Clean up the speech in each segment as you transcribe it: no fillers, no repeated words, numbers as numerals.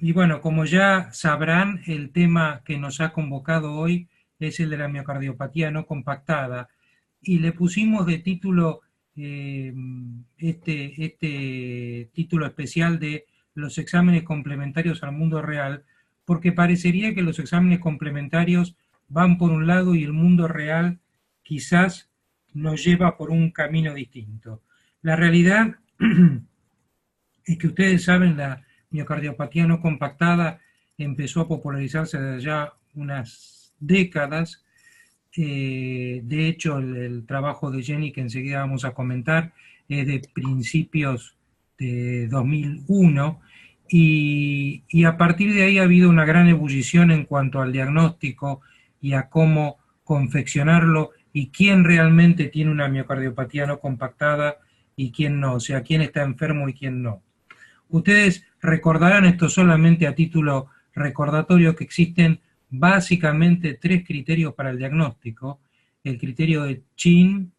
Y bueno, como ya sabrán, el tema que nos ha convocado hoy es el de la miocardiopatía no compactada. Y le pusimos de título eh, este título especial de los exámenes complementarios al mundo real, porque parecería que los exámenes complementarios van por un lado y el mundo real quizás nos lleva por un camino distinto. La realidad es que ustedes saben, la miocardiopatía no compactada empezó a popularizarse desde ya unas décadas. De hecho, el trabajo de Jenny, que enseguida vamos a comentar, es de principios de 2001, y a partir de ahí ha habido una gran ebullición en cuanto al diagnóstico y a cómo confeccionarlo y quién realmente tiene una miocardiopatía no compactada y quién no, o sea, quién está enfermo y quién no. Ustedes recordarán esto solamente a título recordatorio, que existen básicamente tres criterios para el diagnóstico. El criterio de Chin,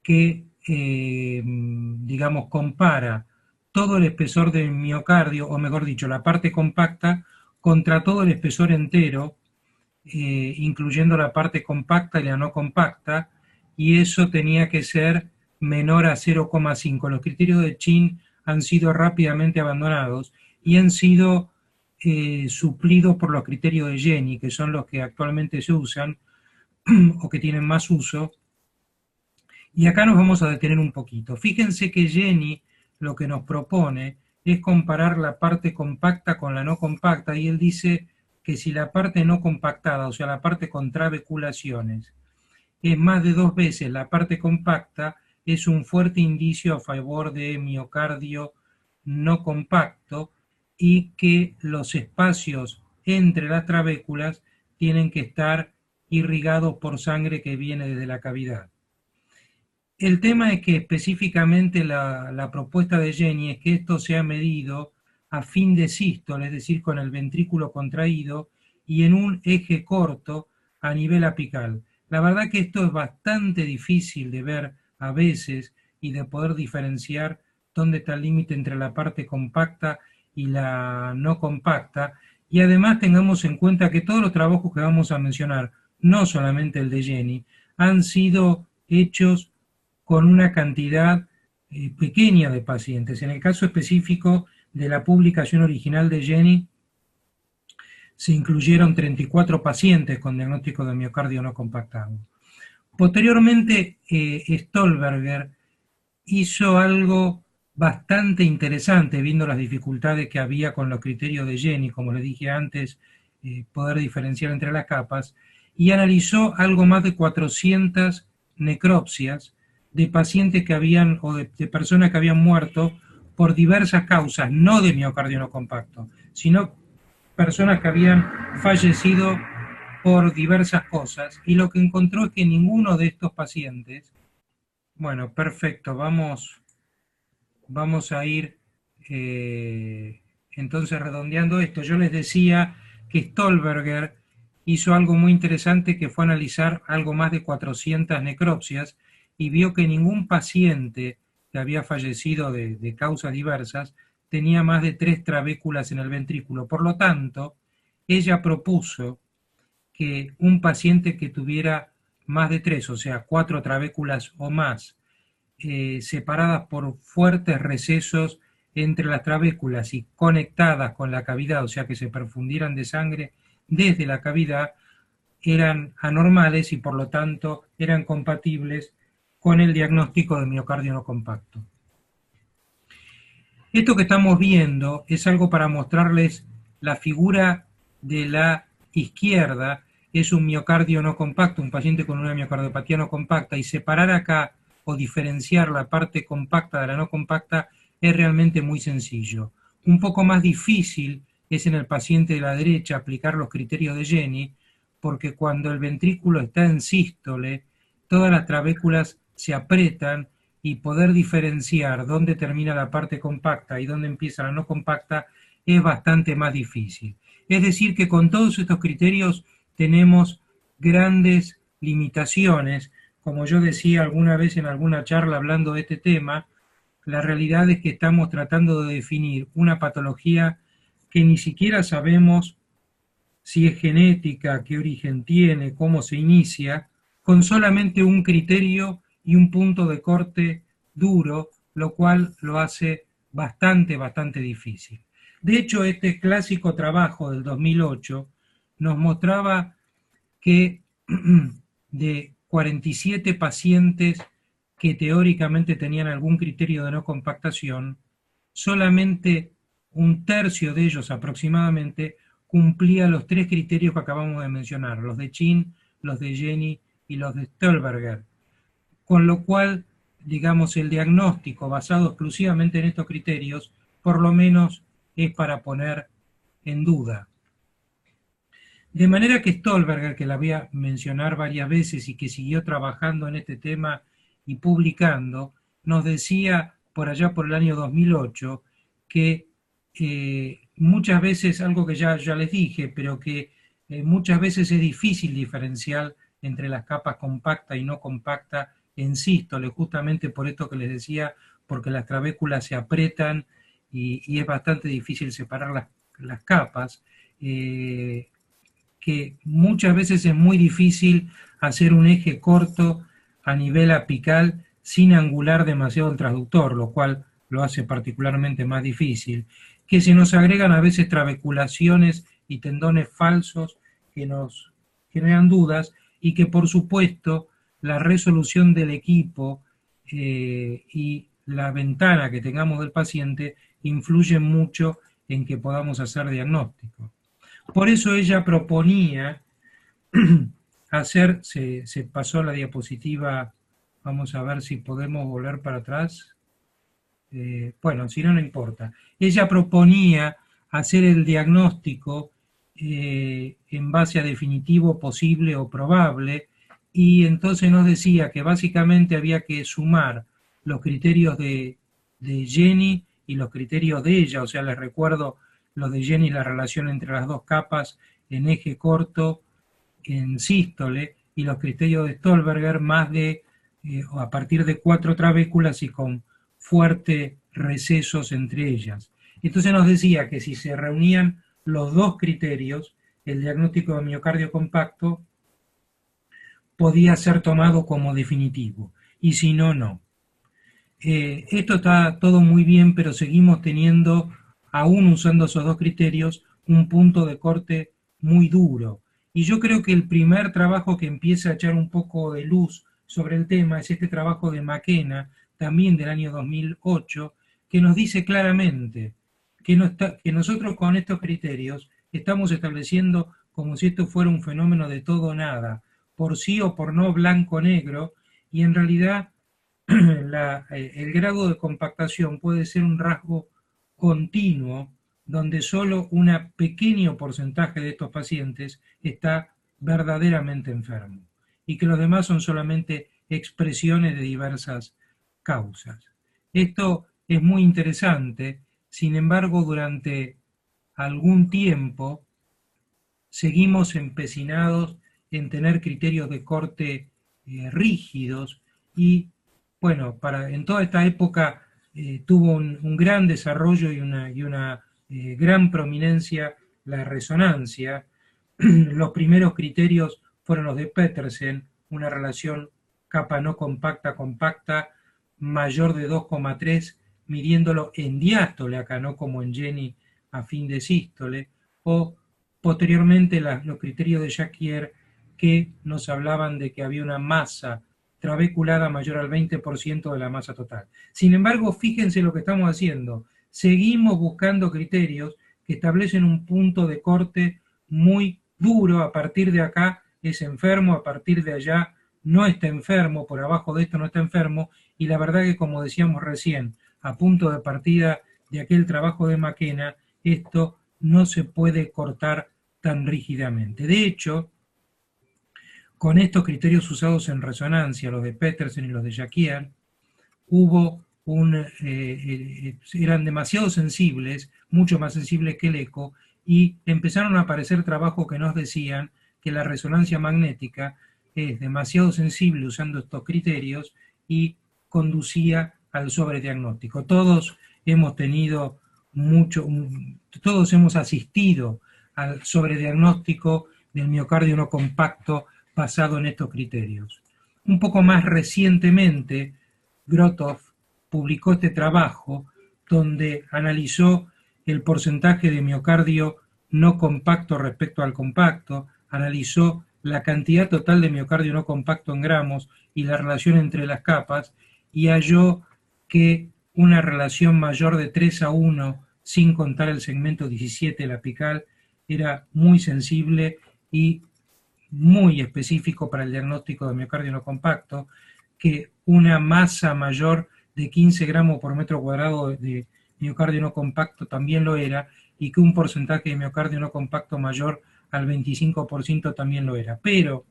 que digamos compara todo el espesor del miocardio, o mejor dicho, la parte compacta, contra todo el espesor entero, incluyendo la parte compacta y la no compacta, y eso tenía que ser menor a 0,5. Los criterios de Chin han sido rápidamente abandonados y han sido suplidos por los criterios de Jenny, que son los que actualmente se usan o que tienen más uso. Y acá nos vamos a detener un poquito. Fíjense que Jenny lo que nos propone es comparar la parte compacta con la no compacta, y él dice que si la parte no compactada, o sea, la parte con trabeculaciones, es más de 2 veces la parte compacta, es un fuerte indicio a favor de miocardio no compacto, y que los espacios entre las trabéculas tienen que estar irrigados por sangre que viene desde la cavidad. El tema es que específicamente la propuesta de Jenny es que esto sea medido a fin de sístole, es decir, con el ventrículo contraído y en un eje corto a nivel apical. La verdad que esto es bastante difícil de ver a veces y de poder diferenciar dónde está el límite entre la parte compacta y la no compacta. Y además tengamos en cuenta que todos los trabajos que vamos a mencionar, no solamente el de Jenny, han sido hechos con una cantidad pequeña de pacientes. En el caso específico de la publicación original de Jenny, se incluyeron 34 pacientes con diagnóstico de miocardio no compactado. Posteriormente, Stolberger hizo algo bastante interesante, viendo las dificultades que había con los criterios de Jenny, como les dije antes, poder diferenciar entre las capas, y analizó algo más de 400 necropsias de pacientes que habían, o de personas que habían muerto por diversas causas, no de miocardio no compacto, sino personas que habían fallecido por diversas cosas, y lo que encontró es que ninguno de estos pacientes, bueno, perfecto, vamos a ir entonces redondeando esto. Yo les decía que Stolberger hizo algo muy interesante, que fue analizar algo más de 400 necropsias, y vio que ningún paciente que había fallecido de causas diversas tenía más de 3 trabéculas en el ventrículo. Por lo tanto, ella propuso que un paciente que tuviera más de 3, o sea, 4 trabéculas o más, separadas por fuertes recesos entre las trabéculas y conectadas con la cavidad, o sea, que se perfundieran de sangre desde la cavidad, eran anormales y por lo tanto eran compatibles con el diagnóstico de miocardio no compacto. Esto que estamos viendo es algo para mostrarles la figura de la izquierda. Es un miocardio no compacto, un paciente con una miocardiopatía no compacta, y separar acá o diferenciar la parte compacta de la no compacta es realmente muy sencillo. Un poco más difícil es en el paciente de la derecha aplicar los criterios de Jenny, porque cuando el ventrículo está en sístole, todas las trabéculas se aprietan, y poder diferenciar dónde termina la parte compacta y dónde empieza la no compacta es bastante más difícil. Es decir, que con todos estos criterios tenemos grandes limitaciones. Como yo decía alguna vez en alguna charla hablando de este tema, la realidad es que estamos tratando de definir una patología que ni siquiera sabemos si es genética, qué origen tiene, cómo se inicia, con solamente un criterio y un punto de corte duro, lo cual lo hace bastante difícil. De hecho, este clásico trabajo del 2008 nos mostraba que de 47 pacientes que teóricamente tenían algún criterio de no compactación, solamente un tercio de ellos aproximadamente cumplía los tres criterios que acabamos de mencionar, los de Chin, los de Jenny y los de Stolberger. Con lo cual, digamos, el diagnóstico basado exclusivamente en estos criterios, por lo menos es para poner en duda. De manera que Stolberger, que la voy a mencionar varias veces y que siguió trabajando en este tema y publicando, nos decía por allá por el año 2008 que muchas veces, algo que ya les dije, pero que muchas veces es difícil diferenciar entre las capas compacta y no compacta en sístole, justamente por esto que les decía, porque las trabéculas se aprietan y es bastante difícil separar las capas. Que muchas veces es muy difícil hacer un eje corto a nivel apical sin angular demasiado el transductor, lo cual lo hace particularmente más difícil, que se nos agregan a veces trabeculaciones y tendones falsos que nos generan dudas y que por supuesto la resolución del equipo y la ventana que tengamos del paciente influyen mucho en que podamos hacer diagnóstico. Por eso ella proponía hacer, se pasó la diapositiva, vamos a ver si podemos volver para atrás. Bueno, si no, no importa. Ella proponía hacer el diagnóstico en base a definitivo, posible o probable, y entonces nos decía que básicamente había que sumar los criterios de Jenny y los criterios de ella, o sea, les recuerdo los de Jenny, la relación entre las dos capas en eje corto, en sístole, y los criterios de Stolberger más de, a partir de 4 trabéculas y con fuertes recesos entre ellas. Entonces nos decía que si se reunían los dos criterios, el diagnóstico de miocardio compacto podía ser tomado como definitivo, y si no, no. Esto está todo muy bien, pero seguimos teniendo, aún usando esos dos criterios, un punto de corte muy duro. Y yo creo que el primer trabajo que empieza a echar un poco de luz sobre el tema es este trabajo de McKenna, también del año 2008, que nos dice claramente que nosotros con estos criterios estamos estableciendo como si esto fuera un fenómeno de todo o nada, por sí o por no, blanco-negro, y en realidad el grado de compactación puede ser un rasgo continuo donde solo un pequeño porcentaje de estos pacientes está verdaderamente enfermo y que los demás son solamente expresiones de diversas causas. Esto es muy interesante, sin embargo, durante algún tiempo seguimos empecinados en tener criterios de corte rígidos y bueno, en toda esta época tuvo un gran desarrollo y una gran prominencia la resonancia. Los primeros criterios fueron los de Petersen, una relación capa no compacta mayor de 2,3, midiéndolo en diástole, acá no como en Jenny a fin de sístole, o posteriormente los criterios de Jacquier que nos hablaban de que había una masa trabeculada mayor al 20% de la masa total. Sin embargo, fíjense lo que estamos haciendo. Seguimos buscando criterios que establecen un punto de corte muy duro. A partir de acá es enfermo, a partir de allá no está enfermo, por abajo de esto no está enfermo, y la verdad que, como decíamos recién, a punto de partida de aquel trabajo de McKenna, esto no se puede cortar tan rígidamente. De hecho, con estos criterios usados en resonancia, los de Petersen y los de Jacquier, eran demasiado sensibles, mucho más sensibles que el eco, y empezaron a aparecer trabajos que nos decían que la resonancia magnética es demasiado sensible usando estos criterios y conducía al sobrediagnóstico. Todos hemos tenido todos hemos asistido al sobrediagnóstico del miocardio no compacto basado en estos criterios. Un poco más recientemente, Grotov publicó este trabajo donde analizó el porcentaje de miocardio no compacto respecto al compacto, analizó la cantidad total de miocardio no compacto en gramos y la relación entre las capas, y halló que una relación mayor de 3:1, sin contar el segmento 17, el apical, era muy sensible y muy específico para el diagnóstico de miocardio no compacto, que una masa mayor de 15 gramos por metro cuadrado de miocardio no compacto también lo era, y que un porcentaje de miocardio no compacto mayor al 25% también lo era. Pero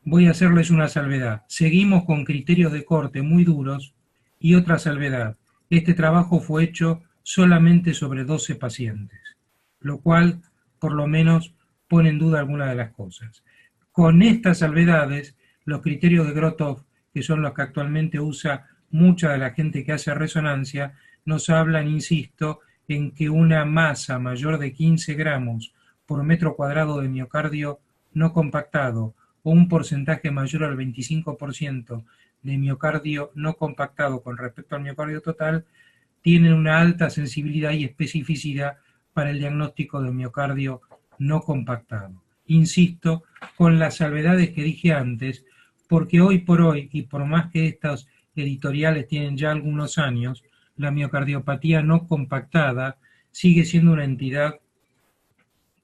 voy a hacerles una salvedad. Seguimos con criterios de corte muy duros y otra salvedad. Este trabajo fue hecho solamente sobre 12 pacientes, lo cual por lo menos pone en duda algunas de las cosas. Con estas salvedades, los criterios de Grotov, que son los que actualmente usa mucha de la gente que hace resonancia, nos hablan, insisto, en que una masa mayor de 15 gramos por metro cuadrado de miocardio no compactado o un porcentaje mayor al 25% de miocardio no compactado con respecto al miocardio total, tienen una alta sensibilidad y especificidad para el diagnóstico de miocardio no compactado. Insisto, con las salvedades que dije antes, porque hoy por hoy, y por más que estos editoriales tienen ya algunos años, la miocardiopatía no compactada sigue siendo una entidad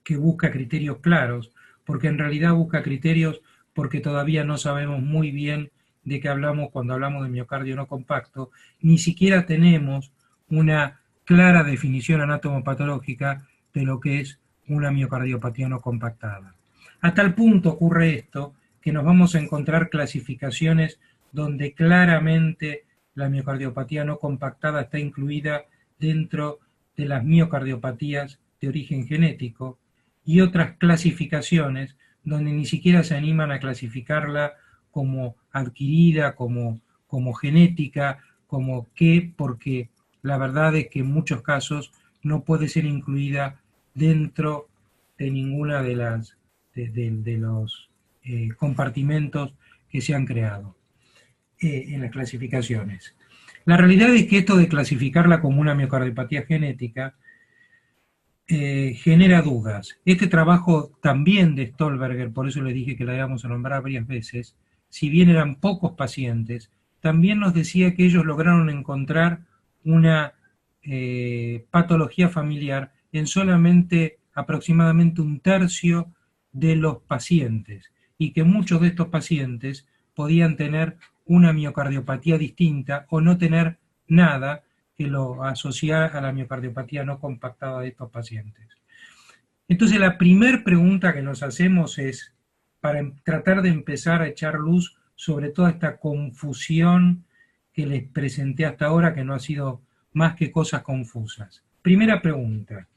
que busca criterios claros, porque en realidad busca criterios porque todavía no sabemos muy bien de qué hablamos cuando hablamos de miocardio no compacto, ni siquiera tenemos una clara definición anatomopatológica de lo que es una miocardiopatía no compactada. A tal punto ocurre esto que nos vamos a encontrar clasificaciones donde claramente la miocardiopatía no compactada está incluida dentro de las miocardiopatías de origen genético, y otras clasificaciones donde ni siquiera se animan a clasificarla como adquirida, como genética, como qué, porque la verdad es que en muchos casos no puede ser incluida dentro de ninguna de los compartimentos que se han creado en las clasificaciones. La realidad es que esto de clasificarla como una miocardiopatía genética genera dudas. Este trabajo también de Stolberger, por eso le dije que la íbamos a nombrar varias veces, si bien eran pocos pacientes, también nos decía que ellos lograron encontrar una patología familiar en solamente aproximadamente un tercio de los pacientes, y que muchos de estos pacientes podían tener una miocardiopatía distinta o no tener nada que lo asocia a la miocardiopatía no compactada de estos pacientes. Entonces, la primera pregunta que nos hacemos es, para tratar de empezar a echar luz sobre toda esta confusión que les presenté hasta ahora, que no ha sido más que cosas confusas. Primera pregunta,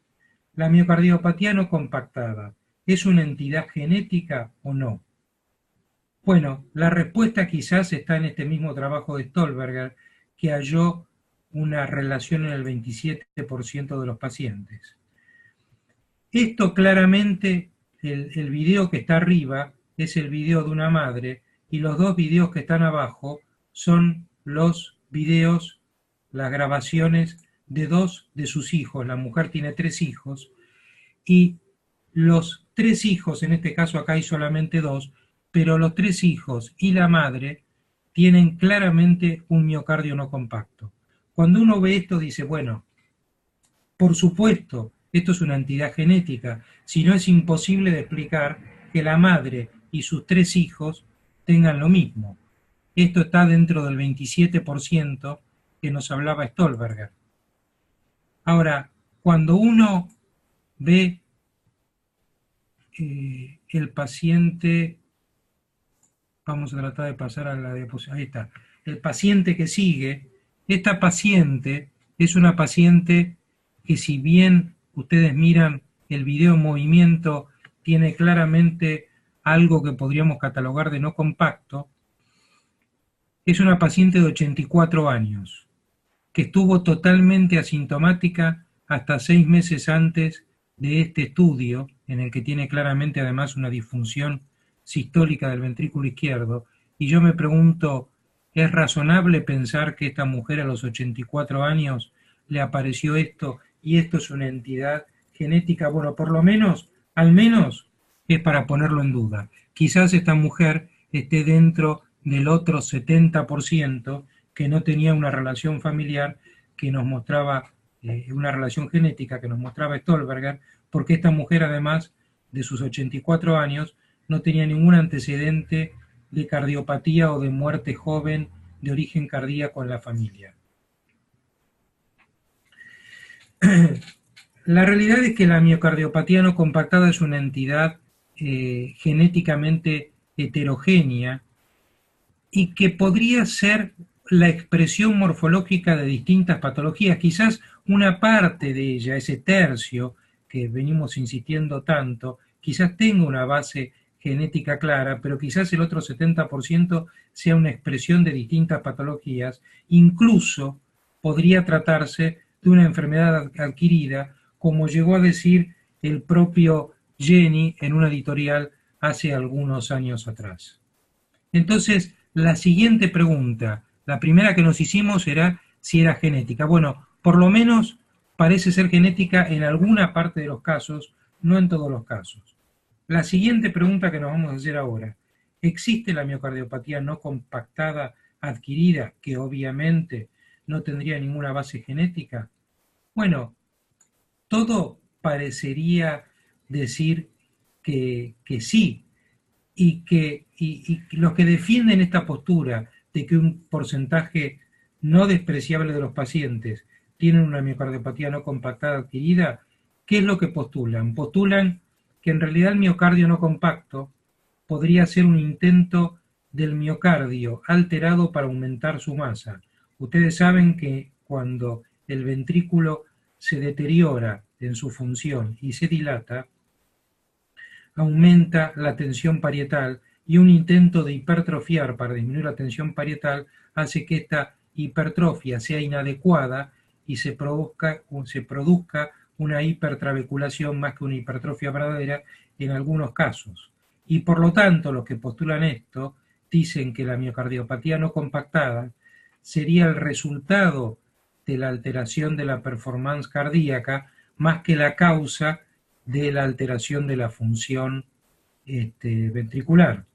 ¿la miocardiopatía no compactada es una entidad genética o no? Bueno, la respuesta quizás está en este mismo trabajo de Stolberger, que halló una relación en el 27% de los pacientes. Esto claramente, el video que está arriba es el video de una madre, y los dos videos que están abajo son los videos, las grabaciones de dos de sus hijos. La mujer tiene 3 hijos, y los 3 hijos, en este caso acá hay solamente 2, pero los 3 hijos y la madre tienen claramente un miocardio no compacto. Cuando uno ve esto dice, bueno, por supuesto, esto es una entidad genética, si no es imposible de explicar que la madre y sus 3 hijos tengan lo mismo. Esto está dentro del 27% que nos hablaba Stolberger. Ahora, cuando uno ve el paciente, vamos a tratar de pasar a la diapositiva, ahí está, el paciente que sigue, esta paciente es una paciente que, si bien ustedes miran el video en movimiento, tiene claramente algo que podríamos catalogar de no compacto. Es una paciente de 84 años. que estuvo totalmente asintomática hasta 6 meses antes de este estudio, en el que tiene claramente además una disfunción sistólica del ventrículo izquierdo. Y yo me pregunto, ¿es razonable pensar que esta mujer a los 84 años le apareció esto y esto es una entidad genética? Bueno, por lo menos, al menos, es para ponerlo en duda. Quizás esta mujer esté dentro del otro 70% que no tenía una relación familiar que nos mostraba, una relación genética que nos mostraba Stolberger, porque esta mujer, además de sus 84 años, no tenía ningún antecedente de cardiopatía o de muerte joven de origen cardíaco en la familia. La realidad es que la miocardiopatía no compactada es una entidad genéticamente heterogénea y que podría ser la expresión morfológica de distintas patologías. Quizás una parte de ella, ese tercio que venimos insistiendo tanto, quizás tenga una base genética clara, pero quizás el otro 70% sea una expresión de distintas patologías. Incluso podría tratarse de una enfermedad adquirida, como llegó a decir el propio Jenny en una editorial hace algunos años atrás. Entonces, la siguiente pregunta, la primera que nos hicimos era si era genética. Bueno, por lo menos parece ser genética en alguna parte de los casos, no en todos los casos. La siguiente pregunta que nos vamos a hacer ahora, ¿existe la miocardiopatía no compactada adquirida, que obviamente no tendría ninguna base genética? Bueno, todo parecería decir que sí, y los que defienden esta postura de que un porcentaje no despreciable de los pacientes tienen una miocardiopatía no compactada adquirida, ¿qué es lo que postulan? Postulan que en realidad el miocardio no compacto podría ser un intento del miocardio alterado para aumentar su masa. Ustedes saben que cuando el ventrículo se deteriora en su función y se dilata, aumenta la tensión parietal y un intento de hipertrofiar para disminuir la tensión parietal hace que esta hipertrofia sea inadecuada y se produzca una hipertrabeculación más que una hipertrofia verdadera en algunos casos. Y por lo tanto, los que postulan esto dicen que la miocardiopatía no compactada sería el resultado de la alteración de la performance cardíaca más que la causa de la alteración de la función ventricular.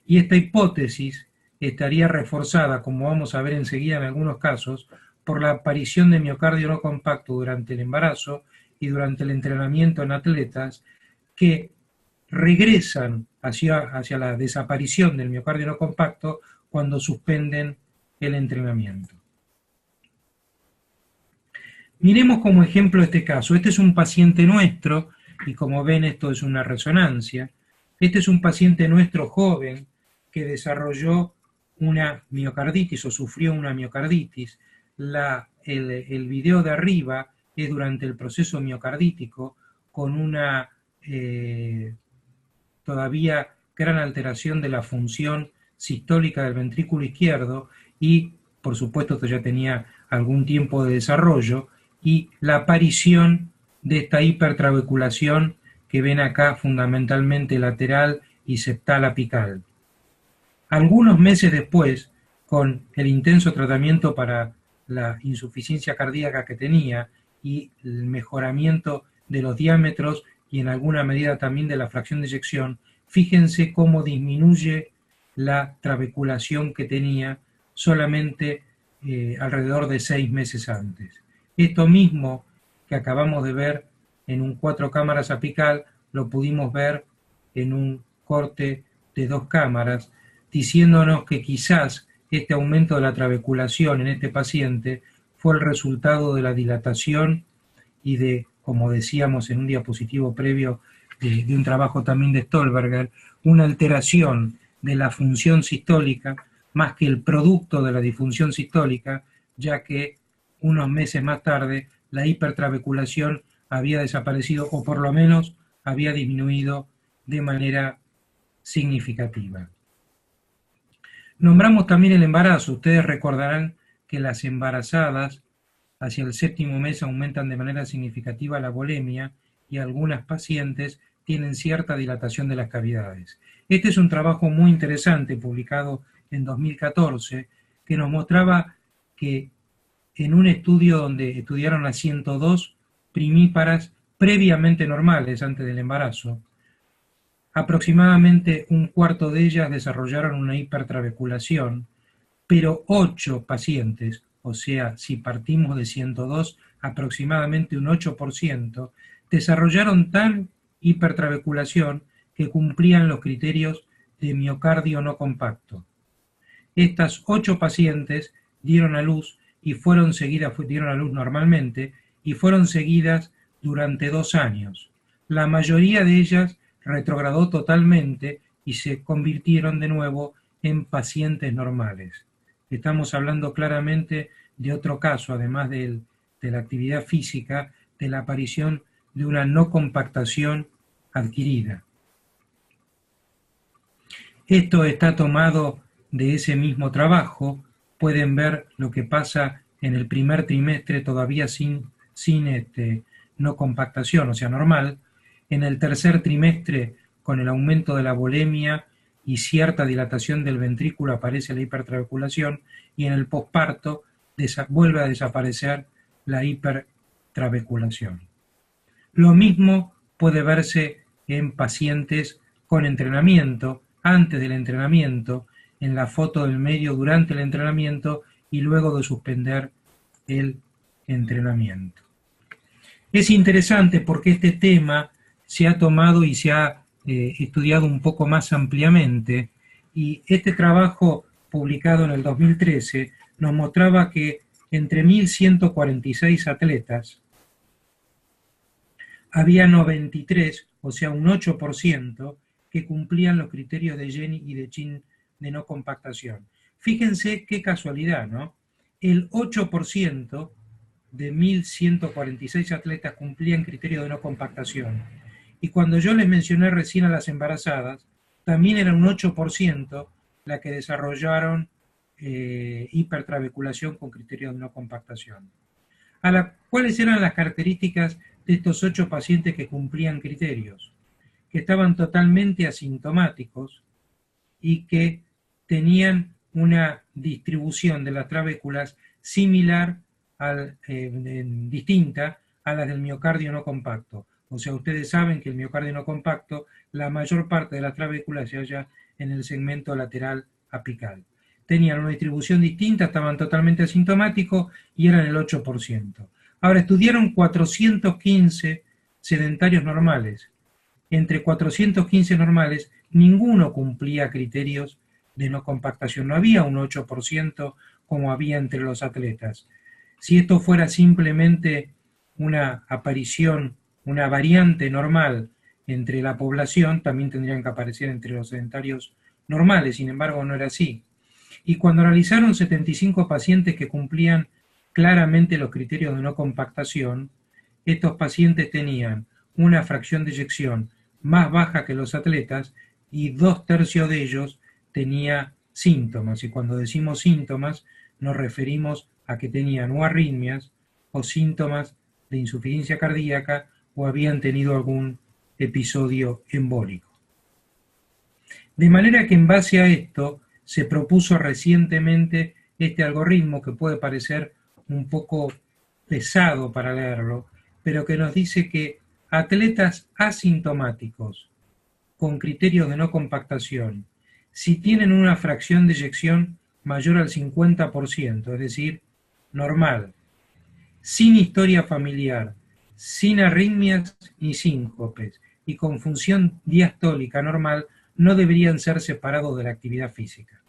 Y esta hipótesis estaría reforzada, como vamos a ver enseguida en algunos casos, por la aparición de miocardio no compacto durante el embarazo y durante el entrenamiento en atletas que regresan hacia la desaparición del miocardio no compacto cuando suspenden el entrenamiento. Miremos como ejemplo este caso. Este es un paciente nuestro, y como ven esto es una resonancia. Este es un paciente nuestro joven que desarrolló una miocarditis o sufrió una miocarditis. El video de arriba es durante el proceso miocardítico con una todavía gran alteración de la función sistólica del ventrículo izquierdo y, por supuesto, esto ya tenía algún tiempo de desarrollo, y la aparición de esta hipertrabeculación que ven acá fundamentalmente lateral y septal apical. Algunos meses después, con el intenso tratamiento para la insuficiencia cardíaca que tenía y el mejoramiento de los diámetros y en alguna medida también de la fracción de eyección, fíjense cómo disminuye la trabeculación que tenía solamente alrededor de 6 meses antes. Esto mismo que acabamos de ver en un 4 cámaras apical, lo pudimos ver en un corte de 2 cámaras, diciéndonos que quizás este aumento de la trabeculación en este paciente fue el resultado de la dilatación y de, como decíamos en un diapositivo previo de un trabajo también de Stolberger, una alteración de la función sistólica más que el producto de la disfunción sistólica, ya que unos meses más tarde la hipertrabeculación había desaparecido o por lo menos había disminuido de manera significativa. Nombramos también el embarazo. Ustedes recordarán que las embarazadas hacia el séptimo mes aumentan de manera significativa la volemia y algunas pacientes tienen cierta dilatación de las cavidades. Este es un trabajo muy interesante publicado en 2014 que nos mostraba que en un estudio donde estudiaron a 102 primíparas previamente normales antes del embarazo, aproximadamente un cuarto de ellas desarrollaron una hipertrabeculación, pero 8 pacientes, o sea, si partimos de 102, aproximadamente un 8%, desarrollaron tal hipertrabeculación que cumplían los criterios de miocardio no compacto. Estas 8 pacientes dieron a luz y fueron seguidas, dieron a luz normalmente y fueron seguidas durante 2 años. La mayoría de ellas retrogradó totalmente y se convirtieron de nuevo en pacientes normales. Estamos hablando claramente de otro caso, además de la actividad física, de la aparición de una no compactación adquirida. Esto está tomado de ese mismo trabajo. Pueden ver lo que pasa en el primer trimestre todavía sin no compactación, o sea, normal. En el tercer trimestre, con el aumento de la volemia y cierta dilatación del ventrículo, aparece la hipertrabeculación, y en el posparto vuelve a desaparecer la hipertrabeculación. Lo mismo puede verse en pacientes con entrenamiento, antes del entrenamiento, en la foto del medio durante el entrenamiento y luego de suspender el entrenamiento. Es interesante porque este tema se ha tomado y se ha estudiado un poco más ampliamente, y este trabajo publicado en el 2013 nos mostraba que entre 1.146 atletas había 93, o sea un 8%, que cumplían los criterios de Jenny y de Chin de no compactación. Fíjense qué casualidad, ¿no? El 8% de 1.146 atletas cumplían criterios de no compactación. Y cuando yo les mencioné recién a las embarazadas, también era un 8% la que desarrollaron hipertrabeculación con criterios de no compactación. ¿Cuáles eran las características de estos 8 pacientes que cumplían criterios? Que estaban totalmente asintomáticos y que tenían una distribución de las trabéculas similar distinta a las del miocardio no compacto. O sea, ustedes saben que el miocardio no compacto, la mayor parte de las trabéculas se halla en el segmento lateral apical. Tenían una distribución distinta, estaban totalmente asintomáticos y eran el 8%. Ahora, estudiaron 415 sedentarios normales. Entre 415 normales, ninguno cumplía criterios de no compactación. No había un 8% como había entre los atletas. Si esto fuera simplemente una aparición, una variante normal entre la población, también tendrían que aparecer entre los sedentarios normales. Sin embargo, no era así. Y cuando analizaron 75 pacientes que cumplían claramente los criterios de no compactación, estos pacientes tenían una fracción de eyección más baja que los atletas y 2/3 de ellos tenía síntomas. Y cuando decimos síntomas, nos referimos a que tenían o arritmias o síntomas de insuficiencia cardíaca o habían tenido algún episodio embólico. De manera que en base a esto se propuso recientemente este algoritmo que puede parecer un poco pesado para leerlo, pero que nos dice que atletas asintomáticos con criterios de no compactación, si tienen una fracción de eyección mayor al 50%, es decir, normal, sin historia familiar, sin arritmias ni síncopes y con función diastólica normal, no deberían ser separados de la actividad física.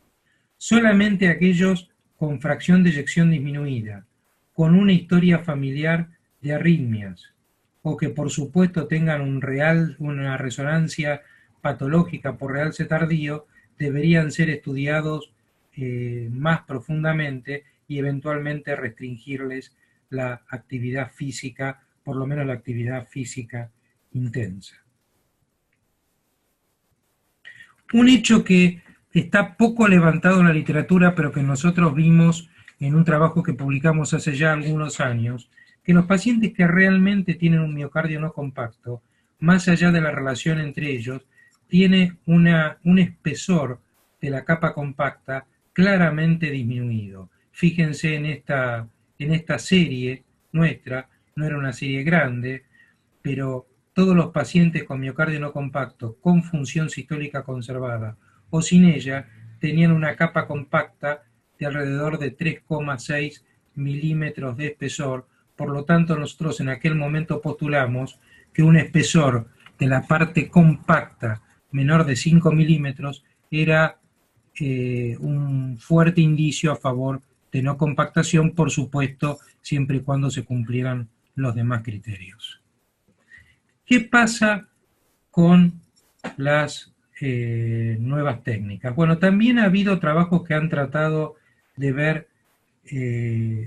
Solamente aquellos con fracción de eyección disminuida, con una historia familiar de arritmias, o que por supuesto tengan una resonancia patológica por realce tardío, deberían ser estudiados más profundamente y eventualmente restringirles la actividad física, por lo menos la actividad física intensa. Un hecho que está poco levantado en la literatura, pero que nosotros vimos en un trabajo que publicamos hace ya algunos años, que los pacientes que realmente tienen un miocardio no compacto, más allá de la relación entre ellos, tiene un espesor de la capa compacta claramente disminuido. Fíjense en esta serie nuestra, no era una serie grande, pero todos los pacientes con miocardio no compacto, con función sistólica conservada o sin ella, tenían una capa compacta de alrededor de 3,6 milímetros de espesor. Por lo tanto, nosotros en aquel momento postulamos que un espesor de la parte compacta menor de 5 milímetros era un fuerte indicio a favor de no compactación, por supuesto, siempre y cuando se cumplieran los demás criterios. ¿Qué pasa con las nuevas técnicas? Bueno, también ha habido trabajos que han tratado de ver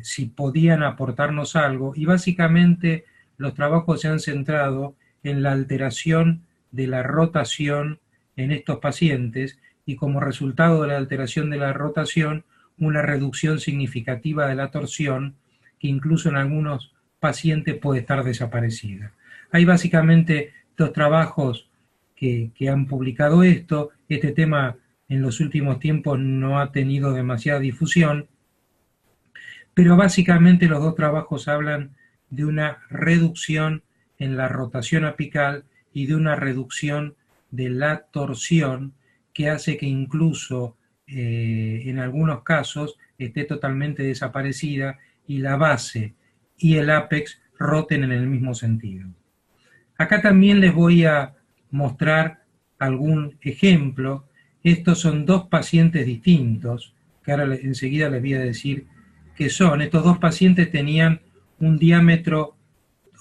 si podían aportarnos algo, y básicamente los trabajos se han centrado en la alteración de la rotación en estos pacientes, y como resultado de la alteración de la rotación, una reducción significativa de la torsión, que incluso en algunos pacientes puede estar desaparecida. Hay básicamente dos trabajos que han publicado esto. Este tema en los últimos tiempos no ha tenido demasiada difusión, pero básicamente los dos trabajos hablan de una reducción en la rotación apical y de una reducción de la torsión, que hace que incluso en algunos casos esté totalmente desaparecida y la base y el ápex roten en el mismo sentido. Acá también les voy a mostrar algún ejemplo. Estos son dos pacientes distintos, que ahora enseguida les voy a decir qué son. Estos dos pacientes tenían un diámetro,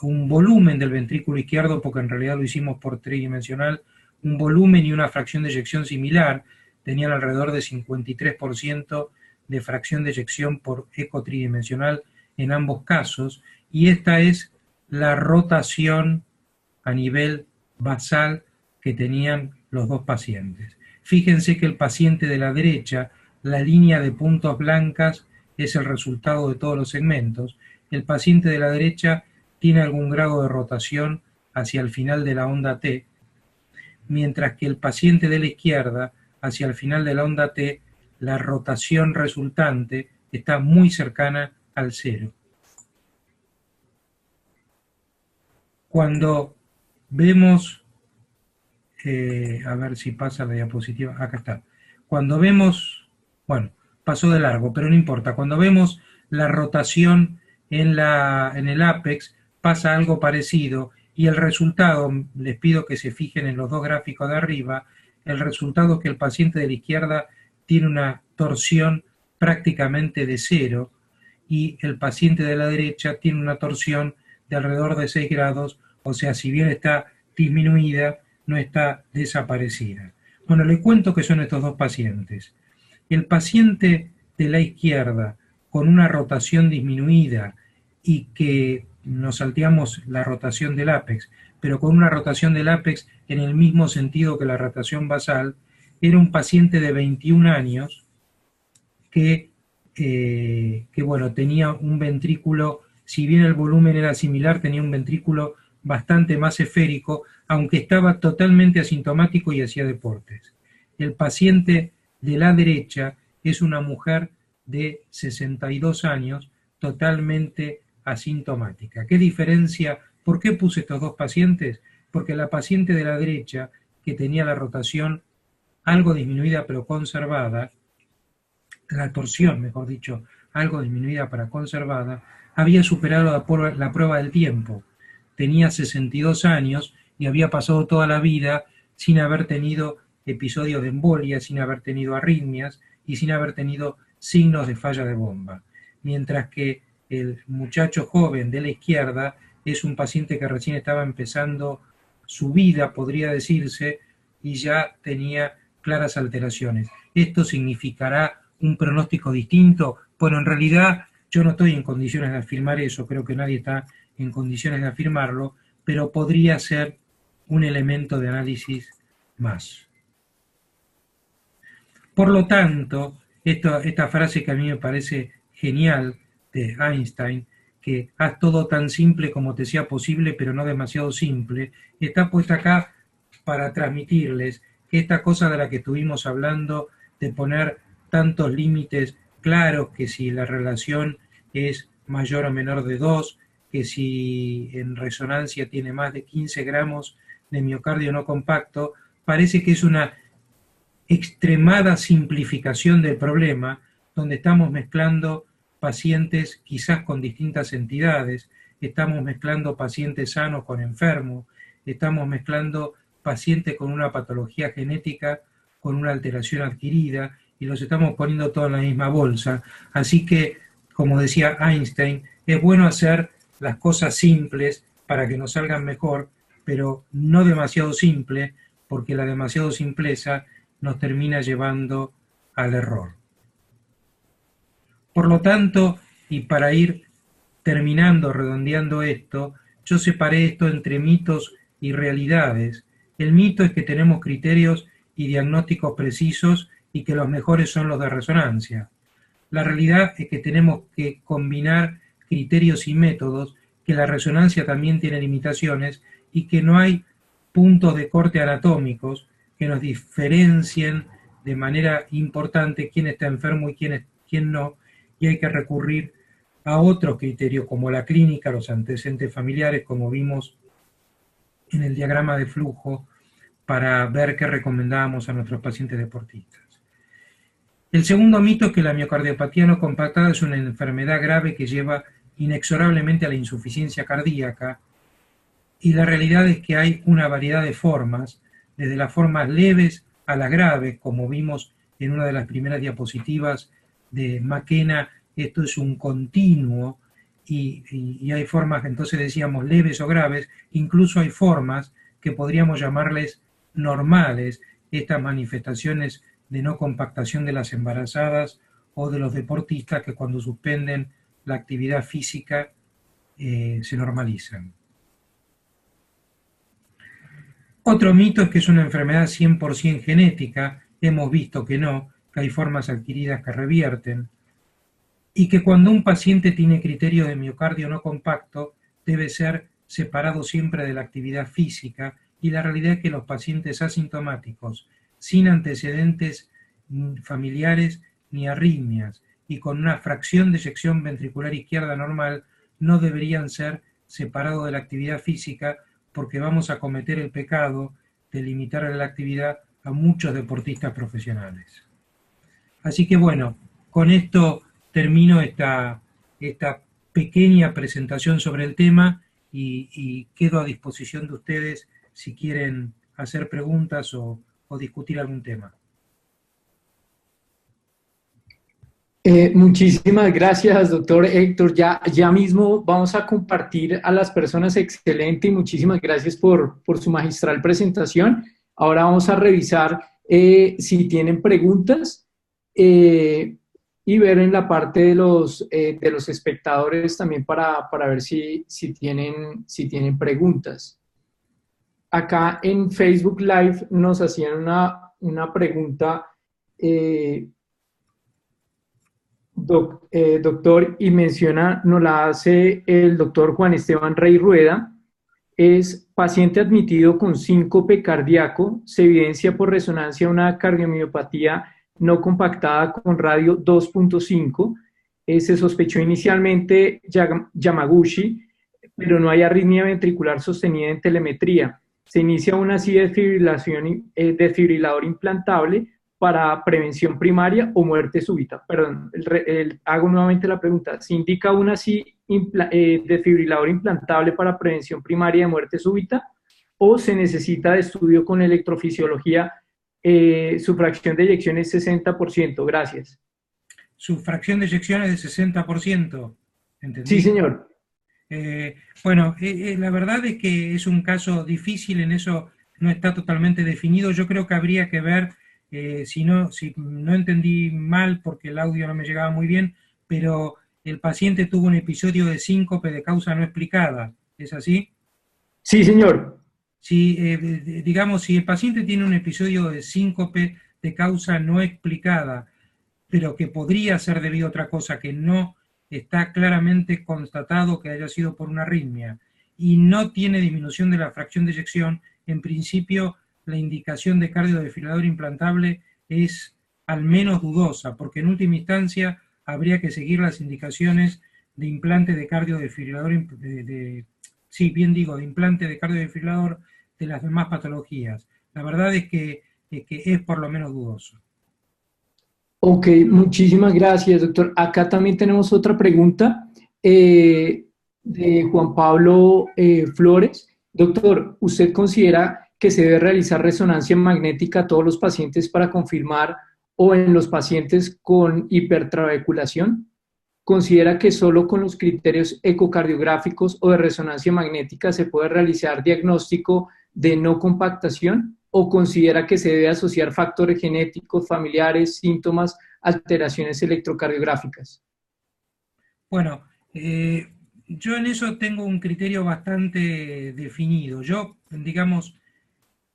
un volumen del ventrículo izquierdo, porque en realidad lo hicimos por tridimensional, un volumen y una fracción de eyección similar. Tenían alrededor de 53% de fracción de eyección por eco tridimensional en ambos casos, y esta es la rotación a nivel basal que tenían los dos pacientes. Fíjense que el paciente de la derecha, la línea de puntos blancas es el resultado de todos los segmentos. El paciente de la derecha tiene algún grado de rotación hacia el final de la onda T, mientras que el paciente de la izquierda, hacia el final de la onda T, la rotación resultante está muy cercana al cero. Cuando vemos, a ver si pasa la diapositiva, acá está. Cuando vemos, bueno, pasó de largo, pero no importa. Cuando vemos la rotación en el ápex, pasa algo parecido, y el resultado, les pido que se fijen en los dos gráficos de arriba, el resultado es que el paciente de la izquierda tiene una torsión prácticamente de cero, y el paciente de la derecha tiene una torsión de alrededor de 6 grados, o sea, si bien está disminuida, no está desaparecida. Bueno, le cuento que son estos dos pacientes. El paciente de la izquierda con una rotación disminuida y que nos salteamos la rotación del ápex, pero con una rotación del ápex en el mismo sentido que la rotación basal, era un paciente de 21 años que bueno, tenía un ventrículo, si bien el volumen era similar, tenía un ventrículo bastante más esférico, aunque estaba totalmente asintomático y hacía deportes. El paciente de la derecha es una mujer de 62 años, totalmente asintomática. ¿Qué diferencia? ¿Por qué puse estos dos pacientes? Porque la paciente de la derecha, que tenía la rotación algo disminuida pero conservada, la torsión, mejor dicho, algo disminuida para conservada, había superado la prueba del tiempo. Tenía 62 años y había pasado toda la vida sin haber tenido episodios de embolia, sin haber tenido arritmias y sin haber tenido signos de falla de bomba. Mientras que el muchacho joven de la izquierda es un paciente que recién estaba empezando su vida, podría decirse, y ya tenía claras alteraciones. Esto significará un pronóstico distinto. Bueno, en realidad yo no estoy en condiciones de afirmar eso, creo que nadie está en condiciones de afirmarlo, pero podría ser un elemento de análisis más. Por lo tanto, esta frase que a mí me parece genial de Einstein, que haz todo tan simple como te sea posible, pero no demasiado simple, está puesta acá para transmitirles que esta cosa de la que estuvimos hablando, de poner tantos límites claros, que si la relación es mayor o menor de 2, que si en resonancia tiene más de 15 gramos de miocardio no compacto, parece que es una extremada simplificación del problema, donde estamos mezclando pacientes quizás con distintas entidades, estamos mezclando pacientes sanos con enfermos, estamos mezclando pacientes con una patología genética, con una alteración adquirida, y los estamos poniendo todos en la misma bolsa. Así que, como decía Einstein, es bueno hacer las cosas simples para que nos salgan mejor, pero no demasiado simple, porque la demasiado simpleza nos termina llevando al error. Por lo tanto, y para ir terminando, redondeando esto, yo separé esto entre mitos y realidades. El mito es que tenemos criterios y diagnósticos precisos y que los mejores son los de resonancia. La realidad es que tenemos que combinar criterios y métodos, que la resonancia también tiene limitaciones y que no hay puntos de corte anatómicos que nos diferencien de manera importante quién está enfermo y quién no, y hay que recurrir a otros criterios como la clínica, los antecedentes familiares, como vimos en el diagrama de flujo, para ver qué recomendábamos a nuestros pacientes deportistas. El segundo mito es que la miocardiopatía no compactada es una enfermedad grave que lleva inexorablemente a la insuficiencia cardíaca, y la realidad es que hay una variedad de formas, desde las formas leves a las graves, como vimos en una de las primeras diapositivas de McKenna. Esto es un continuo y hay formas, entonces decíamos leves o graves, incluso hay formas que podríamos llamarles normales, estas manifestaciones de no compactación de las embarazadas o de los deportistas que cuando suspenden la actividad física se normalizan. Otro mito es que es una enfermedad 100% genética. Hemos visto que no, que hay formas adquiridas que revierten, y que cuando un paciente tiene criterio de miocardio no compacto, debe ser separado siempre de la actividad física, y la realidad es que los pacientes asintomáticos, sin antecedentes familiares ni arritmias, y con una fracción de eyección ventricular izquierda normal, no deberían ser separados de la actividad física, porque vamos a cometer el pecado de limitar la actividad a muchos deportistas profesionales. Así que bueno, con esto termino esta pequeña presentación sobre el tema y quedo a disposición de ustedes si quieren hacer preguntas o discutir algún tema. Muchísimas gracias, doctor Héctor. Ya mismo vamos a compartir a las personas. Excelente, y muchísimas gracias por su magistral presentación. Ahora vamos a revisar si tienen preguntas y ver en la parte de los espectadores también para ver si tienen preguntas. Acá en Facebook Live nos hacían una pregunta, doctor, y nos la hace el doctor Juan Esteban Rey Rueda. Es paciente admitido con síncope cardíaco, se evidencia por resonancia una cardiomiopatía no compactada con radio 2.5. Se sospechó inicialmente Yamaguchi, pero no hay arritmia ventricular sostenida en telemetría. Se inicia una silla de desfibrilador implantable para prevención primaria o muerte súbita. Perdón, hago nuevamente la pregunta. ¿Se indica una desfibrilador implantable para prevención primaria de muerte súbita o se necesita de estudio con electrofisiología? Su fracción de eyección es 60%. Gracias. Su fracción de eyección es de 60%. ¿Entendí? Sí, señor. Bueno, la verdad es que es un caso difícil, en eso no está totalmente definido. Yo creo que habría que ver, si no entendí mal porque el audio no me llegaba muy bien, pero el paciente tuvo un episodio de síncope de causa no explicada, ¿es así? Sí, señor. Si, digamos, si el paciente tiene un episodio de síncope de causa no explicada, pero que podría ser debido a otra cosa que no está claramente constatado que haya sido por una arritmia y no tiene disminución de la fracción de eyección, en principio la indicación de cardiodesfibrilador implantable es al menos dudosa, porque en última instancia habría que seguir las indicaciones de implante de cardiodesfibrilador, sí, bien digo, de implante de cardiodesfibrilador de las demás patologías. La verdad es que es por lo menos dudoso. Ok, muchísimas gracias, doctor. Acá también tenemos otra pregunta de Juan Pablo Flores. Doctor, ¿usted considera que se debe realizar resonancia magnética a todos los pacientes para confirmar o en los pacientes con hipertrabeculación? ¿Considera que solo con los criterios ecocardiográficos o de resonancia magnética se puede realizar diagnóstico de no compactación? ¿O considera que se debe asociar factores genéticos, familiares, síntomas, alteraciones electrocardiográficas? Bueno, yo en eso tengo un criterio bastante definido. Yo, digamos,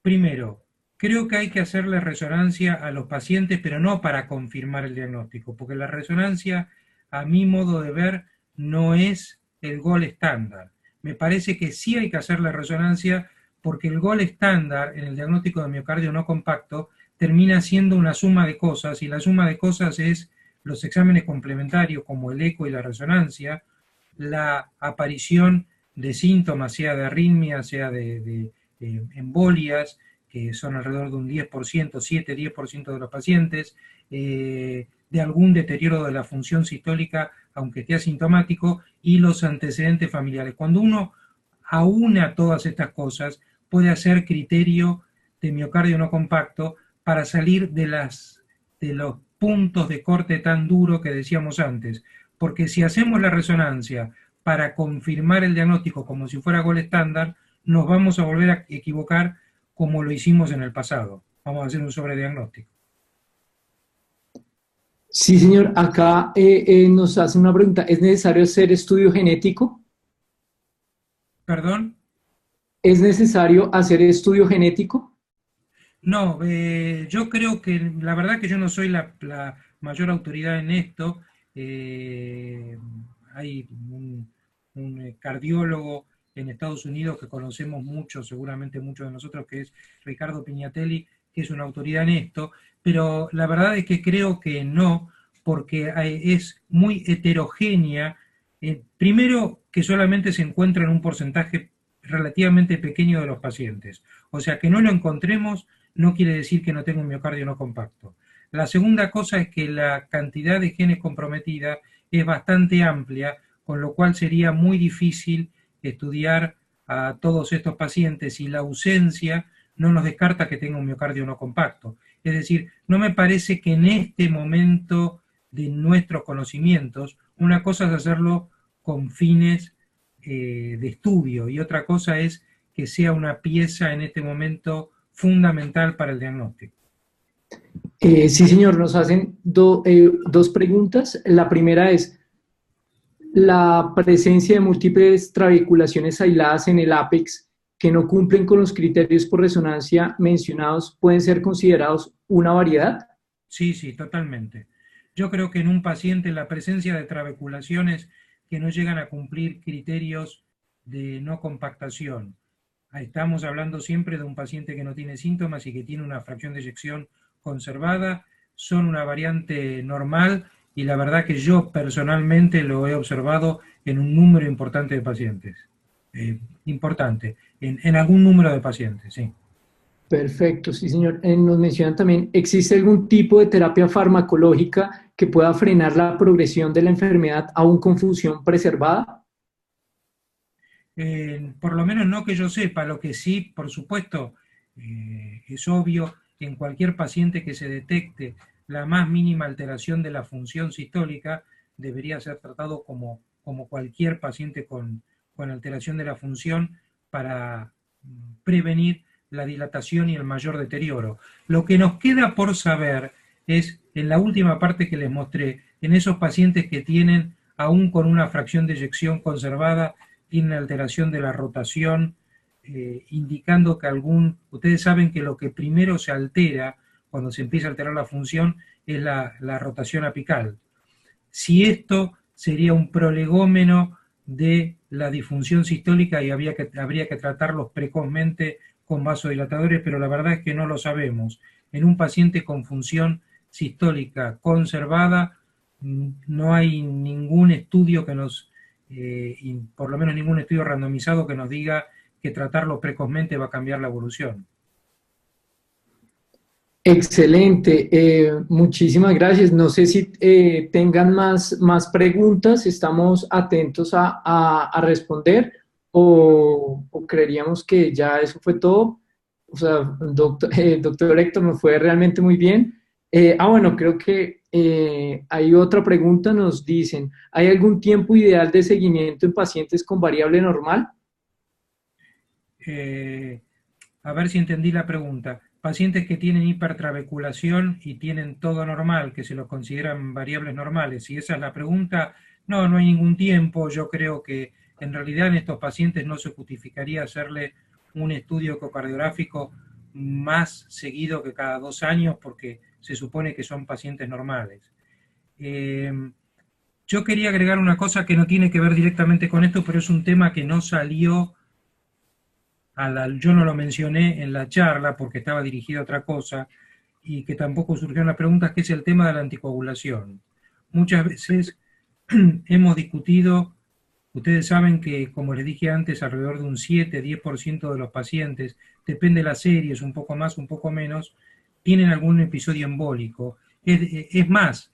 primero, creo que hay que hacerle resonancia a los pacientes, pero no para confirmar el diagnóstico, porque la resonancia, a mi modo de ver, no es el gol estándar. Me parece que sí hay que hacerle resonancia porque el gol estándar en el diagnóstico de miocardio no compacto termina siendo una suma de cosas, y la suma de cosas es los exámenes complementarios como el eco y la resonancia, la aparición de síntomas, sea de arritmia, sea de embolias, que son alrededor de un 10%, 7-10% de los pacientes, de algún deterioro de la función sistólica, aunque esté asintomático, y los antecedentes familiares. Cuando uno aúna todas estas cosas, puede hacer criterio de miocardio no compacto para salir de los puntos de corte tan duro que decíamos antes. Porque si hacemos la resonancia para confirmar el diagnóstico como si fuera gol estándar, nos vamos a volver a equivocar como lo hicimos en el pasado. Vamos a hacer un sobrediagnóstico. Sí, señor. Acá nos hace una pregunta. ¿Es necesario hacer estudio genético? ¿Perdón? ¿Es necesario hacer estudio genético? No, yo creo que la verdad que yo no soy la mayor autoridad en esto. Hay un cardiólogo en Estados Unidos que conocemos mucho, seguramente muchos de nosotros, que es Ricardo Pignatelli, que es una autoridad en esto, pero la verdad es que creo que no, porque es muy heterogénea. Primero, que solamente se encuentra en un porcentaje relativamente pequeño de los pacientes. O sea, que no lo encontremos no quiere decir que no tenga un miocardio no compacto. La segunda cosa es que la cantidad de genes comprometida es bastante amplia, con lo cual sería muy difícil estudiar a todos estos pacientes y la ausencia no nos descarta que tenga un miocardio no compacto. Es decir, no me parece que en este momento de nuestros conocimientos, una cosa es hacerlo con fines de estudio y otra cosa es que sea una pieza en este momento fundamental para el diagnóstico. Sí, señor, nos hacen dos preguntas. La primera es, ¿la presencia de múltiples trabeculaciones aisladas en el ápex que no cumplen con los criterios por resonancia mencionados pueden ser considerados una variedad? Sí, sí, totalmente. Yo creo que en un paciente la presencia de trabeculaciones que no llegan a cumplir criterios de no compactación. Estamos hablando siempre de un paciente que no tiene síntomas y que tiene una fracción de eyección conservada, son una variante normal y la verdad que yo personalmente lo he observado en un número importante de pacientes. Importante, en algún número de pacientes, sí. Perfecto, sí, señor. Nos mencionan también, ¿existe algún tipo de terapia farmacológica que pueda frenar la progresión de la enfermedad aún con función preservada? Por lo menos no que yo sepa, lo que sí, por supuesto, es obvio que en cualquier paciente que se detecte la más mínima alteración de la función sistólica, debería ser tratado como cualquier paciente con alteración de la función para prevenir la dilatación y el mayor deterioro. Lo que nos queda por saber es, en la última parte que les mostré, en esos pacientes que tienen, aún con una fracción de eyección conservada, tienen alteración de la rotación, indicando que ustedes saben que lo que primero se altera cuando se empieza a alterar la función es la rotación apical. Si esto sería un prolegómeno de la disfunción sistólica y habría que tratarlos precozmente con vasodilatadores, pero la verdad es que no lo sabemos. En un paciente con función sistólica conservada, no hay ningún estudio que nos, por lo menos ningún estudio randomizado que nos diga que tratarlo precozmente va a cambiar la evolución. Excelente, muchísimas gracias. No sé si tengan más preguntas, estamos atentos a responder o creeríamos que ya eso fue todo. O sea, doctor Héctor, nos fue realmente muy bien. Bueno, creo que hay otra pregunta, nos dicen, ¿hay algún tiempo ideal de seguimiento en pacientes con variable normal? A ver si entendí la pregunta. Pacientes que tienen hipertrabeculación y tienen todo normal, que se los consideran variables normales. Si esa es la pregunta, no hay ningún tiempo. Yo creo que en realidad en estos pacientes no se justificaría hacerle un estudio ecocardiográfico más seguido que cada 2 años porque se supone que son pacientes normales. Yo quería agregar una cosa que no tiene que ver directamente con esto, pero es un tema que no salió yo no lo mencioné en la charla porque estaba dirigido a otra cosa y que tampoco surgieron las preguntas, que es el tema de la anticoagulación. Muchas veces hemos discutido, ustedes saben que, como les dije antes, alrededor de un 7-10% de los pacientes, depende de las series, un poco más, un poco menos, tienen algún episodio embólico. Es más,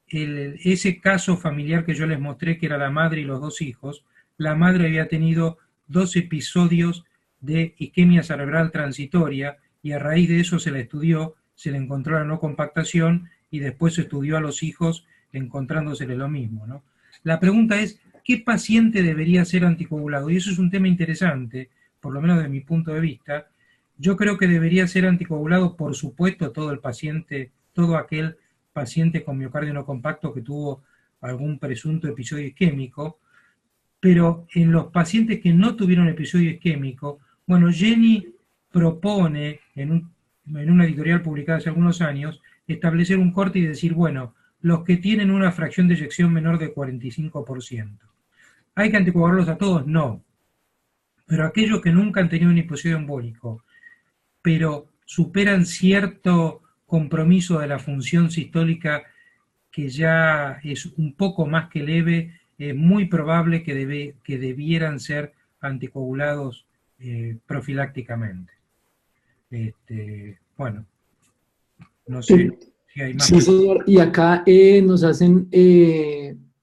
ese caso familiar que yo les mostré, que era la madre y los 2 hijos, la madre había tenido 2 episodios de isquemia cerebral transitoria y a raíz de eso se la estudió, se le encontró la no compactación y después se estudió a los hijos encontrándosele lo mismo, ¿no? La pregunta es, ¿qué paciente debería ser anticoagulado? Y eso es un tema interesante, por lo menos de mi punto de vista. Yo creo que debería ser anticoagulado, por supuesto, todo el paciente, todo aquel paciente con miocardio no compacto que tuvo algún presunto episodio isquémico, pero en los pacientes que no tuvieron episodio isquémico, bueno, Jenny propone en una editorial publicada hace algunos años establecer un corte y decir, bueno, los que tienen una fracción de eyección menor de 45%. ¿Hay que anticoagularlos a todos? No. Pero aquellos que nunca han tenido un episodio embólico, pero superan cierto compromiso de la función sistólica que ya es un poco más que leve, es muy probable que debieran ser anticoagulados profilácticamente. Bueno, no sé si hay más Sí, preguntas. señor. Y acá nos hacen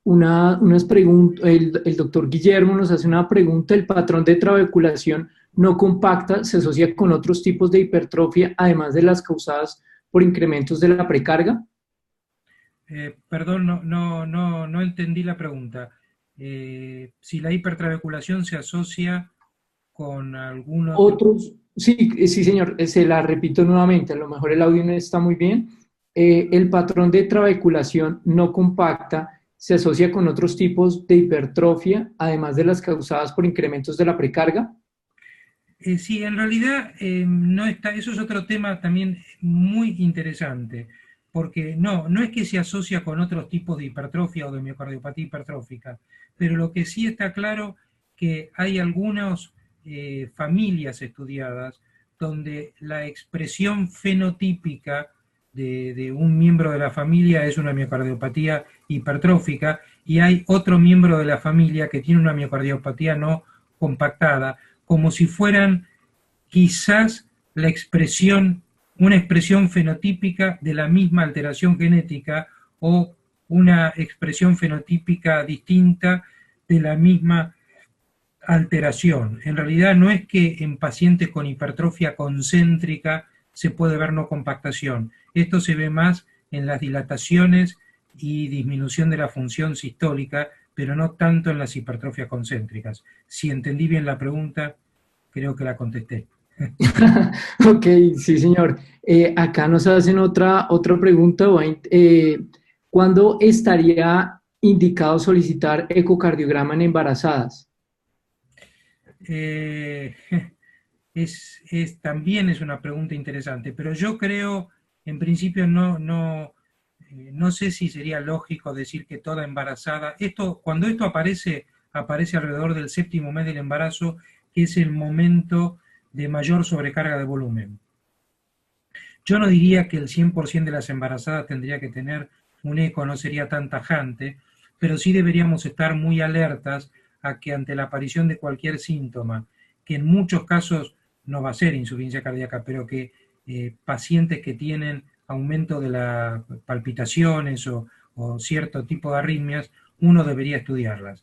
unas preguntas, el doctor Guillermo nos hace una pregunta, ¿el patrón de trabeculación no compacta se asocia con otros tipos de hipertrofia, además de las causadas por incrementos de la precarga? Perdón, no entendí la pregunta. Si la hipertrabeculación se asocia con algún otro... Otros, sí, señor, se la repito nuevamente, a lo mejor el audio no está muy bien. El patrón de trabeculación no compacta se asocia con otros tipos de hipertrofia, además de las causadas por incrementos de la precarga. Sí, en realidad no está, eso es otro tema también muy interesante, porque no es que se asocia con otros tipos de hipertrofia o de miocardiopatía hipertrófica, pero lo que sí está claro que hay algunas familias estudiadas donde la expresión fenotípica de un miembro de la familia es una miocardiopatía hipertrófica y hay otro miembro de la familia que tiene una miocardiopatía no compactada, como si fueran quizás una expresión fenotípica de la misma alteración genética o una expresión fenotípica distinta de la misma alteración. En realidad no es que en pacientes con hipertrofia concéntrica se puede ver no compactación. Esto se ve más en las dilataciones y disminución de la función sistólica, pero no tanto en las hipertrofias concéntricas. Si entendí bien la pregunta, creo que la contesté. Ok, sí, señor. Acá nos hacen otra pregunta. ¿Cuándo estaría indicado solicitar ecocardiograma en embarazadas? Eh, también es una pregunta interesante, pero yo creo, en principio, no sé si sería lógico decir que toda embarazada, cuando esto aparece, aparece alrededor del 7º mes del embarazo, que es el momento de mayor sobrecarga de volumen. Yo no diría que el 100% de las embarazadas tendría que tener un eco, no sería tan tajante, pero sí deberíamos estar muy alertas a que ante la aparición de cualquier síntoma, que en muchos casos no va a ser insuficiencia cardíaca, pero que pacientes que tienen aumento de las palpitaciones o cierto tipo de arritmias, uno debería estudiarlas.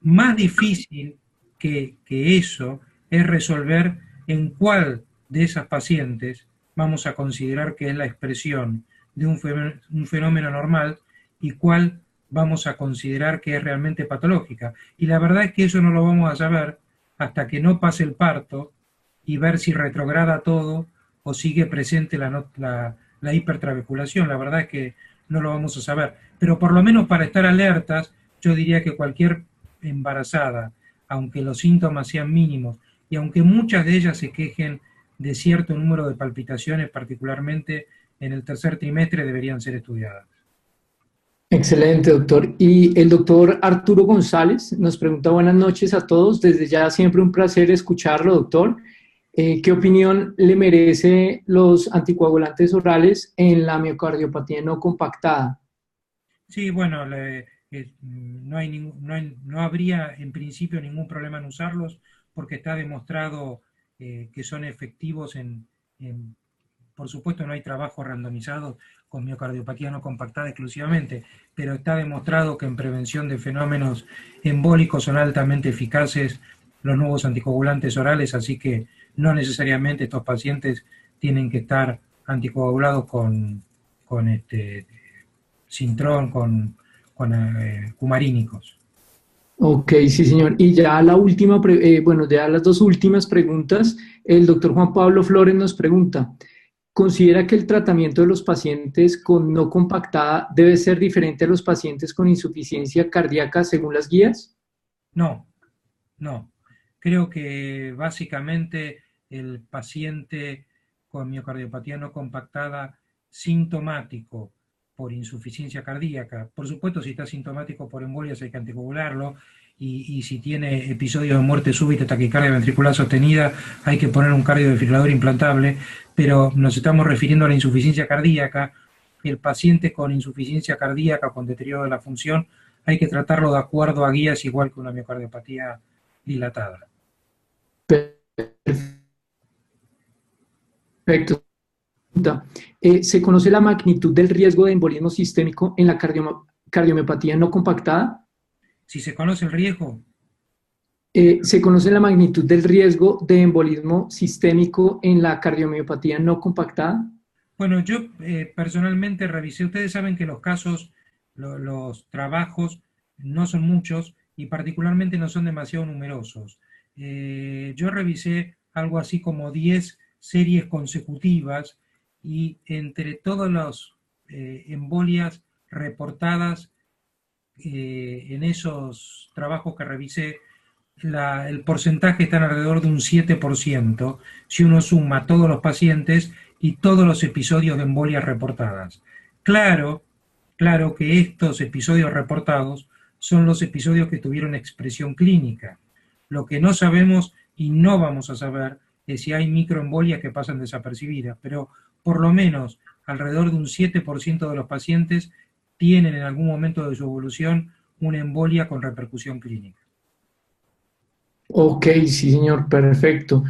Más difícil que eso es resolver en cuál de esas pacientes vamos a considerar que es la expresión de un fenómeno normal y cuál vamos a considerar que es realmente patológica. Y la verdad es que eso no lo vamos a saber hasta que no pase el parto y ver si retrograda todo o sigue presente la hipertrabeculación. La verdad es que no lo vamos a saber. Pero por lo menos para estar alertas, yo diría que cualquier embarazada, aunque los síntomas sean mínimos y aunque muchas de ellas se quejen de cierto número de palpitaciones, particularmente en el tercer trimestre, deberían ser estudiadas. Excelente, doctor. Y el doctor Arturo González nos pregunta: buenas noches a todos. Desde ya siempre un placer escucharlo, doctor. ¿Qué opinión le merece los anticoagulantes orales en la miocardiopatía no compactada? Sí, bueno, no habría en principio ningún problema en usarlos porque está demostrado que son efectivos por supuesto no hay trabajos randomizados con miocardiopatía no compactada exclusivamente, pero está demostrado que en prevención de fenómenos embólicos son altamente eficaces los nuevos anticoagulantes orales, así que no necesariamente estos pacientes tienen que estar anticoagulados con Sintrón, con cumarínicos. Ok, sí, señor. Y ya la última, bueno, ya las dos últimas preguntas, el doctor Juan Pablo Flores nos pregunta: ¿considera que el tratamiento de los pacientes con no compactada debe ser diferente a los pacientes con insuficiencia cardíaca según las guías? No, no. Creo que básicamente el paciente con miocardiopatía no compactada sintomático por insuficiencia cardíaca, por supuesto si está sintomático por embolias hay que anticoagularlo y si tiene episodios de muerte súbita, taquicardia ventricular sostenida, hay que poner un cardiodefibrilador implantable, pero nos estamos refiriendo a la insuficiencia cardíaca. El paciente con insuficiencia cardíaca, con deterioro de la función, hay que tratarlo de acuerdo a guías igual que una miocardiopatía dilatada. Perfecto. ¿Se conoce la magnitud del riesgo de embolismo sistémico en la cardiomiopatía no compactada? Si se conoce el riesgo, ¿Se conoce la magnitud del riesgo de embolismo sistémico en la cardiomiopatía no compactada? bueno, yo personalmente revisé, ustedes saben que los casos, los trabajos no son muchos y particularmente no son demasiado numerosos. Yo revisé algo así como 10 series consecutivas y entre todas las embolias reportadas en esos trabajos que revisé, el porcentaje está alrededor de un 7% si uno suma todos los pacientes y todos los episodios de embolias reportadas. Claro, claro que estos episodios reportados son los episodios que tuvieron expresión clínica. Lo que no sabemos y no vamos a saber es si hay microembolias que pasan desapercibidas, pero por lo menos alrededor de un 7% de los pacientes tienen en algún momento de su evolución una embolia con repercusión clínica. Ok, sí, señor, perfecto.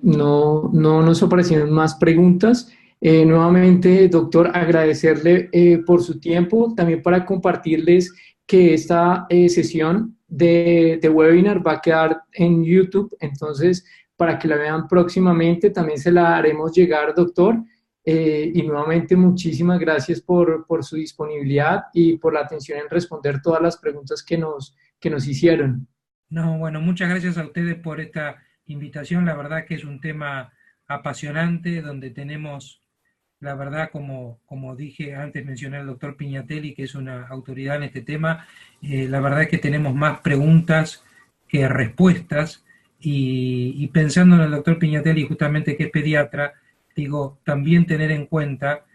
No nos aparecieron más preguntas. Nuevamente, doctor, agradecerle por su tiempo, también para compartirles que esta sesión de webinar va a quedar en YouTube, entonces para que la vean próximamente, también se la haremos llegar, doctor. Y nuevamente muchísimas gracias por su disponibilidad y por la atención en responder todas las preguntas que nos hicieron. No, bueno, muchas gracias a ustedes por esta invitación. La verdad que es un tema apasionante donde tenemos, la verdad, como dije antes, mencioné al doctor Piñatelli, que es una autoridad en este tema. La verdad es que tenemos más preguntas que respuestas y pensando en el doctor Piñatelli, justamente que es pediatra, digo, también tener en cuenta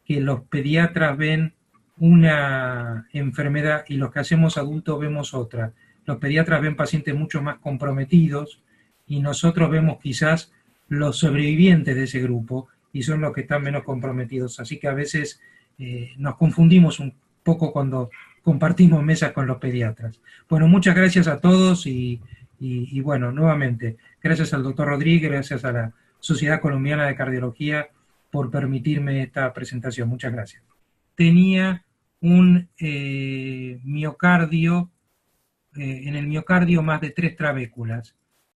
que los pediatras ven una enfermedad y los que hacemos adultos vemos otra. Los pediatras ven pacientes mucho más comprometidos y nosotros vemos quizás los sobrevivientes de ese grupo y son los que están menos comprometidos. Así que a veces nos confundimos un poco cuando compartimos mesas con los pediatras. Bueno, muchas gracias a todos y bueno, nuevamente, gracias al doctor Rodríguez, gracias a la Sociedad Colombiana de Cardiología por permitirme esta presentación. Muchas gracias. Tenía un miocardio, en el miocardio más de 3 trabéculas.